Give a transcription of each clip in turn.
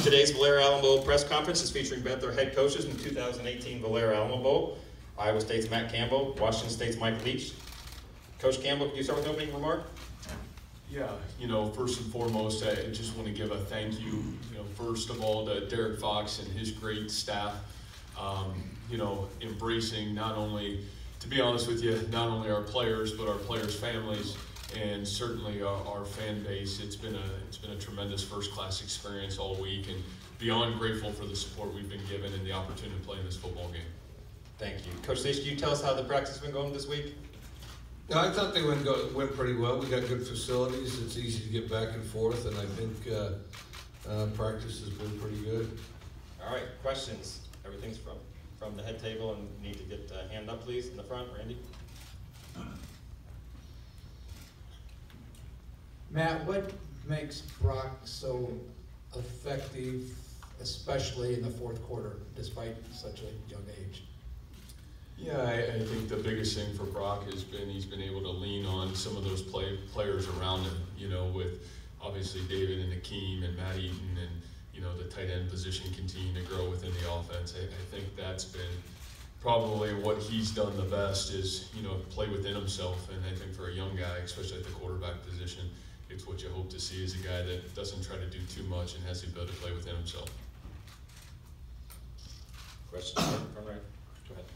Today's Valero Alamo Bowl press conference is featuring both their head coaches in the 2018 Valero Alamo Bowl. Iowa State's Matt Campbell, Washington State's Mike Leach. Coach Campbell, can you start with an opening remark? Yeah, first and foremost, I just want to give a thank you, first of all to Derek Fox and his great staff, embracing not only, to be honest with you, not only our players, but our players' families, and certainly our fan base. It's been a tremendous first-class experience all week, and beyond grateful for the support we've been given and the opportunity to play in this football game. Thank you. Coach Leach, can you tell us how the practice has been going this week? No, I thought they went pretty well. We got good facilities. It's easy to get back and forth, and I think practice has been pretty good. All right, questions. Everything's from the head table, and you need to get a hand up, please, in the front. Randy? Matt, what makes Brock so effective, especially in the fourth quarter, despite such a young age? Yeah, I think the biggest thing for Brock has been he's been able to lean on some of those players around him, with obviously David and Akeem and Matt Eaton and, the tight end position continue to grow within the offense. I think that's been probably what he's done the best is, play within himself. And I think for a young guy, especially at the quarterback position, it's what you hope to see is a guy that doesn't try to do too much and has the ability to play within himself. Questions from right? Go ahead.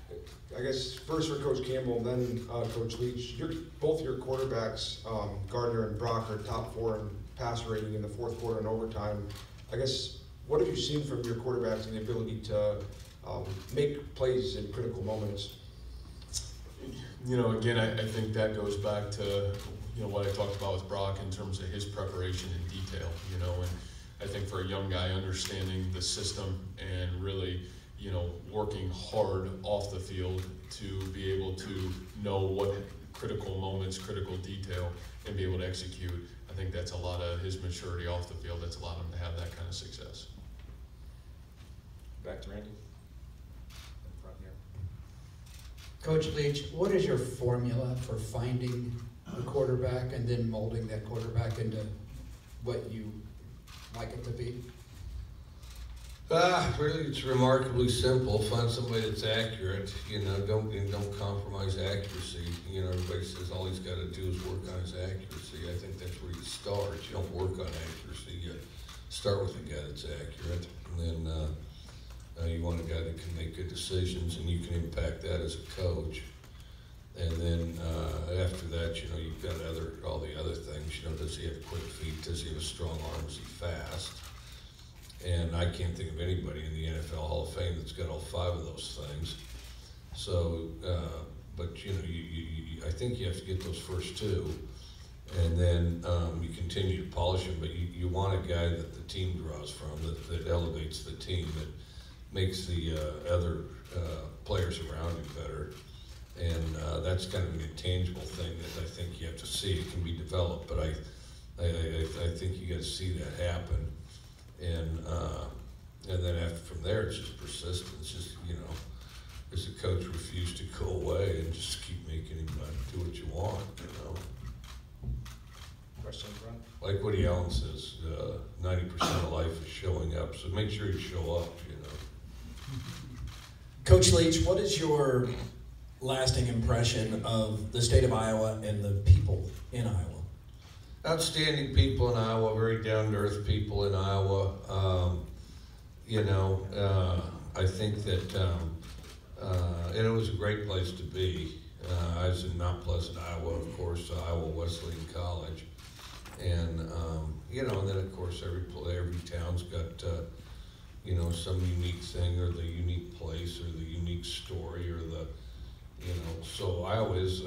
I guess first for Coach Campbell, then Coach Leach. Both your quarterbacks, Gardner and Brock, are top 4 in passer rating in the fourth quarter and overtime. I guess, what have you seen from your quarterbacks and the ability to make plays in critical moments? Again, I think that goes back to, what I talked about with Brock in terms of his preparation in detail, and I think for a young guy understanding the system and really, working hard off the field to be able to know what critical moments, critical detail, and be able to execute. I think that's a lot of his maturity off the field that's allowed him to have that kind of success. Back to Randy. In front here. Coach Leach, what is your formula for finding a quarterback and then molding that quarterback into what you like it to be? Really, it's remarkably simple. Find somebody that's accurate. Don't compromise accuracy. Everybody says all he's got to do is work on his accuracy. I think that's where you start. You don't work on accuracy. You start with a guy that's accurate, and then you want a guy that can make good decisions, and you can impact that as a coach. And then after that, you've got all the other things. Does he have quick feet? Does he have a strong arm? Is he fast? And I can't think of anybody in the NFL Hall of Fame that's got all 5 of those things. So, but I think you have to get those first 2, and then you continue to polish them. But you want a guy that the team draws from, that elevates the team, that makes the other players around him better. And that's kind of an intangible thing that I think you have to see. It can be developed, but I think you got to see that happen. And then from there, it's just persistence. Just as a coach, refuse to go away and just keep making him do what you want. Question in front. Like Woody Allen says, 90% of life is showing up. So make sure you show up. Coach Leach, what is your lasting impression of the state of Iowa and the people in Iowa? Outstanding people in Iowa, very down-to-earth people in Iowa. I think that, and it was a great place to be. I was in Mount Pleasant, Iowa, of course, Iowa Wesleyan College. And, and then, of course, every town's got, some unique thing or the unique place or the unique story or the, so Iowa is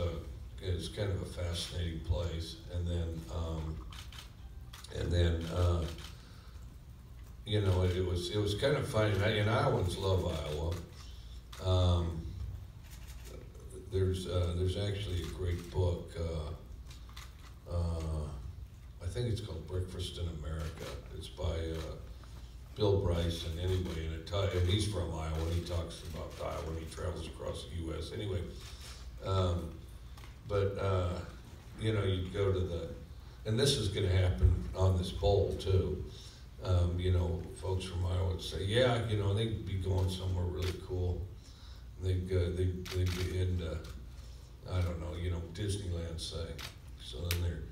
kind of a fascinating place. And then it was kind of funny, and Iowans love Iowa. There's actually a great book, I think it's called Breakfast in America. It's by Bill Bryce, and and he's from Iowa, and he talks about Iowa, and he travels across the U.S. Anyway, you go to and this is going to happen on this bowl too. You know, folks from Iowa would say, yeah, you know, they'd be going somewhere really cool. They'd be into, I don't know, you know, Disneyland, say. So then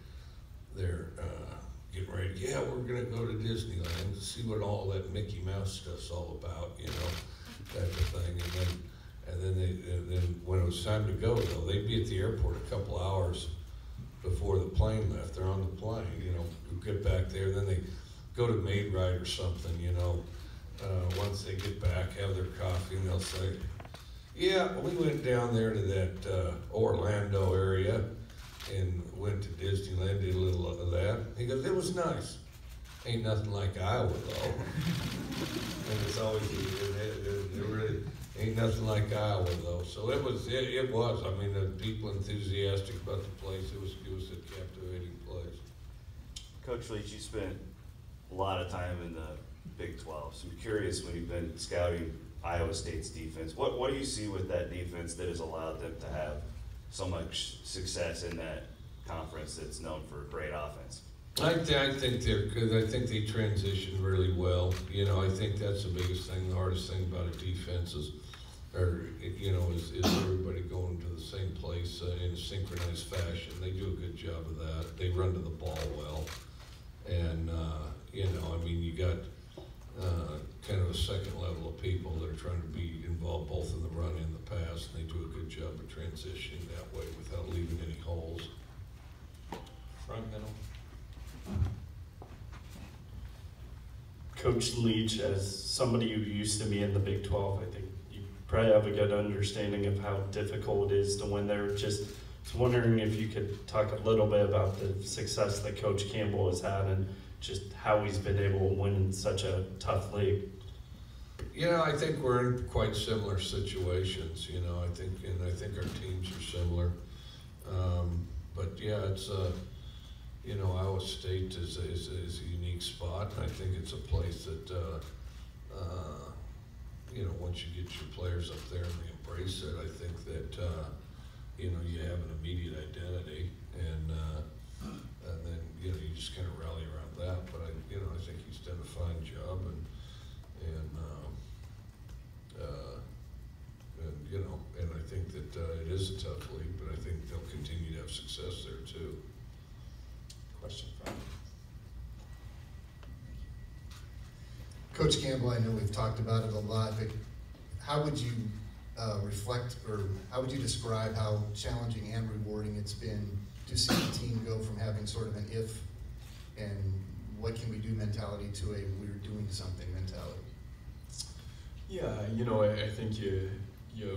they're getting ready. Yeah, we're gonna go to Disneyland to see what all that Mickey Mouse stuff's all about, you know, type of thing. And then when it was time to go, though, they'd be at the airport a couple hours before the plane left. They're on the plane, you know, get back there. Then they go to Maid Ride or something, you know. Once they get back, have their coffee, and they'll say, yeah, we went down there to that Orlando area and went to Disneyland, did a little of that. He goes, it was nice. Ain't nothing like Iowa, though. And it's always, it really ain't nothing like Iowa, though. So it was. I mean, the people enthusiastic about the place. It was a captivating place. Coach Leach, you spent a lot of time in the Big 12. So I'm curious, when you've been scouting Iowa State's defense, what do you see with that defense that has allowed them to have so much success in that conference that's known for great offense? I think they're good. I think they transitioned really well. You know, I think that's the biggest thing. The hardest thing about a defense is everybody going to the same place in a synchronized fashion. They do a good job of that. They run to the ball well, and you know, I mean, you got kind of a second level of people that are trying to be involved both in the run and the pass, and they do a good job of transitioning that way without leaving any holes. Front middle. Coach Leach, as somebody who used to be in the Big 12, I think you probably have a good understanding of how difficult it is to win there. Just wondering if you could talk a little bit about the success that Coach Campbell has had and just how he's been able to win in such a tough league. You know, I think we're in quite similar situations. You know, I think our teams are similar. But yeah, it's you know, Iowa State is a unique spot, and I think it's a place that you know, once you get your players up there and they embrace it, I think that you know, you have an immediate identity, and then you know, you just kind of rally around that. But I think he's done a fine job, and you know, and I think that it is a tough league, but I think they'll continue to have success there too. Question from Coach Campbell, I know we've talked about it a lot, but how would you reflect, or how would you describe how challenging and rewarding it's been to see the team go from having sort of an if and what can we do mentality to a we're doing something mentality? Yeah, you know, I think you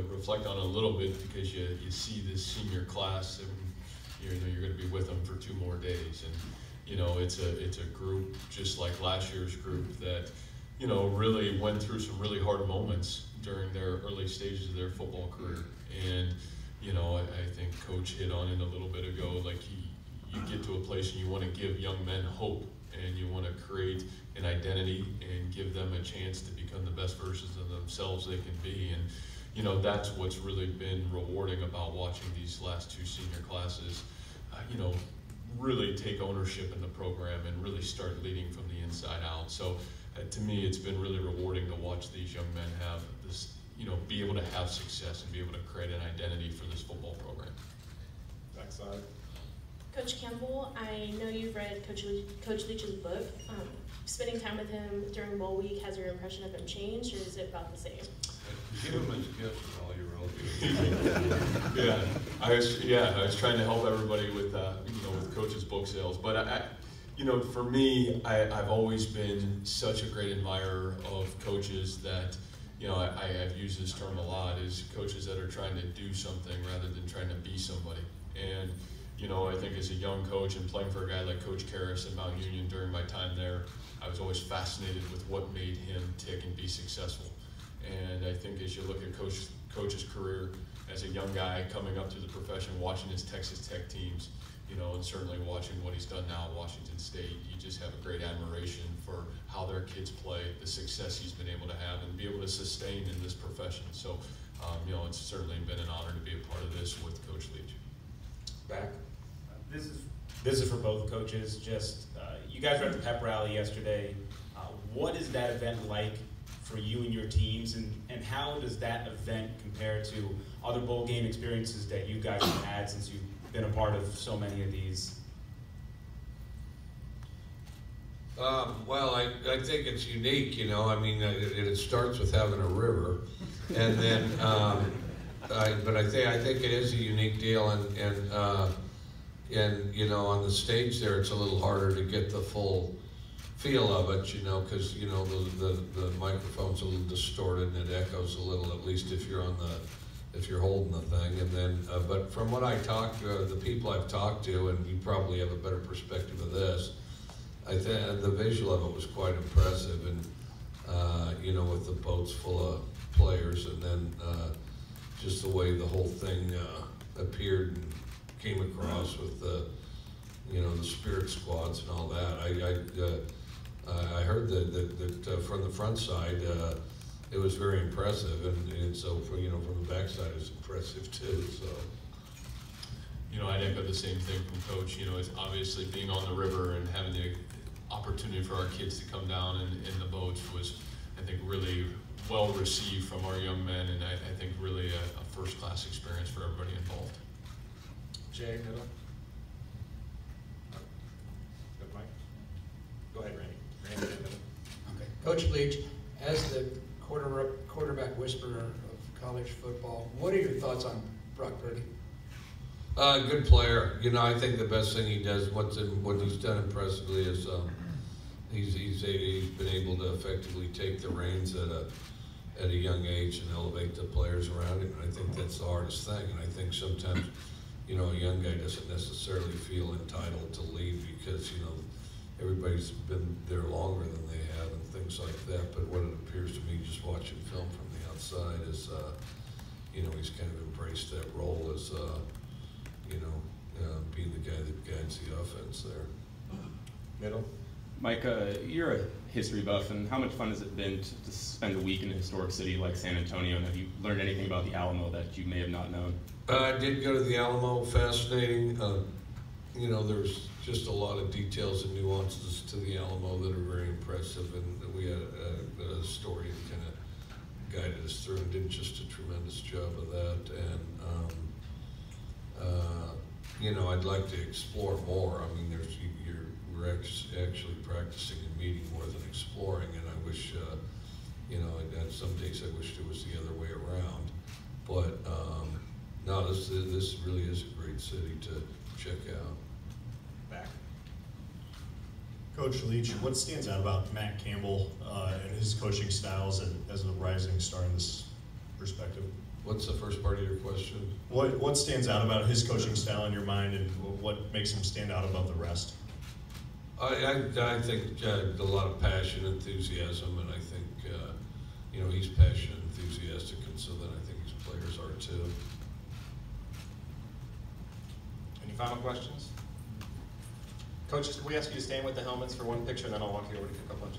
reflect on it a little bit because you see this senior class, and you know you're going to be with them for 2 more days, and you know it's a group just like last year's group that you know really went through some really hard moments during their early stages of their football career, and you know I think Coach hit on it a little bit ago. Like you get to a place and you want to give young men hope, and you want to create an identity and give them a chance to become the best versions of themselves they can be. And you know, that's what's really been rewarding about watching these last 2 senior classes, you know, really take ownership in the program and really start leading from the inside out. So to me, it's been really rewarding to watch these young men have this, you know, be able to have success and be able to create an identity for this football program. backside. Coach Campbell, I know you've read Coach Leach's book. Spending time with him during bowl week, has your impression of him changed, or is it about the same? Give him his gifts with all your relatives. I was trying to help everybody with you know, with Coach's book sales. But you know, for me, I've always been such a great admirer of coaches that, you know, I've used this term a lot, is coaches that are trying to do something rather than trying to be somebody. And you know, I think as a young coach and playing for a guy like Coach Karras at Mount Union during my time there, I was always fascinated with what made him tick and be successful. And I think as you look at Coach's career as a young guy coming up through the profession, watching his Texas Tech teams, you know, and certainly watching what he's done now at Washington State, you just have a great admiration for how their kids play, the success he's been able to have, and be able to sustain in this profession. So, you know, it's certainly been an honor to be a part of this with Coach Leach. Back. This is for both coaches. Just you guys were at the pep rally yesterday. What is that event like for you and your teams, and how does that event compare to other bowl game experiences that you guys have had since you've been a part of so many of these? Well, I think it's unique, you know. I mean, it starts with having a river, and then, but I think it is a unique deal, and you know, on the stage there, it's a little harder to get the full feel of it, you know, because you know the microphone's a little distorted and it echoes a little, at least if you're holding the thing. And then, but from what I talked to, the people I've talked to, and you probably have a better perspective of this, I think the visual of it was quite impressive, and you know, with the boats full of players, and then just the way the whole thing appeared and came across with the, you know, the spirit squads and all that. I heard that from the front side, it was very impressive, and so for, you know, from the backside, it's impressive too. So. You know, I'd echo the same thing from Coach. You know, it's obviously being on the river and having the opportunity for our kids to come down in the boats was, I think, really well received from our young men, and I think really a first-class experience for everybody involved. Jay, middle. Good, Mike. Go ahead, Randy. Randy, middle. Okay. Coach Leach, as the quarterback whisperer of college football, what are your thoughts on Brock Purdy? Good player. You know, I think the best thing he does, what he's done impressively is he's been able to effectively take the reins at a young age and elevate the players around him. And I think that's the hardest thing. And I think sometimes, you know, a young guy doesn't necessarily feel entitled to lead because, you know, everybody's been there longer than they have and things like that. But what it appears to me, just watching film from the outside, is, you know, he's kind of embraced that role as, you know, being the guy that guides the offense there. Middle. Mike, you're a history buff, and how much fun has it been to spend a week in a historic city like San Antonio? And have you learned anything about the Alamo that you may have not known? I did go to the Alamo, fascinating. You know, there's just a lot of details and nuances to the Alamo that are very impressive, and we had a historian kind of guided us through and did just a tremendous job of that. And you know, I'd like to explore more. I mean, we're actually practicing and meeting more than exploring, and I wish, you know, and some days I wished it was the other way around. But no, this really is a great city to check out. Back. Coach Leach, what stands out about Matt Campbell and his coaching styles as a rising star in this perspective? What's the first part of your question? What stands out about his coaching style in your mind, and what makes him stand out above the rest? I think a lot of passion, enthusiasm, and I think, you know, he's passionate, enthusiastic, and so then I think his players are too. Any final questions? Coaches, can we ask you to stand with the helmets for one picture, and then I'll walk you over to kick off lunch?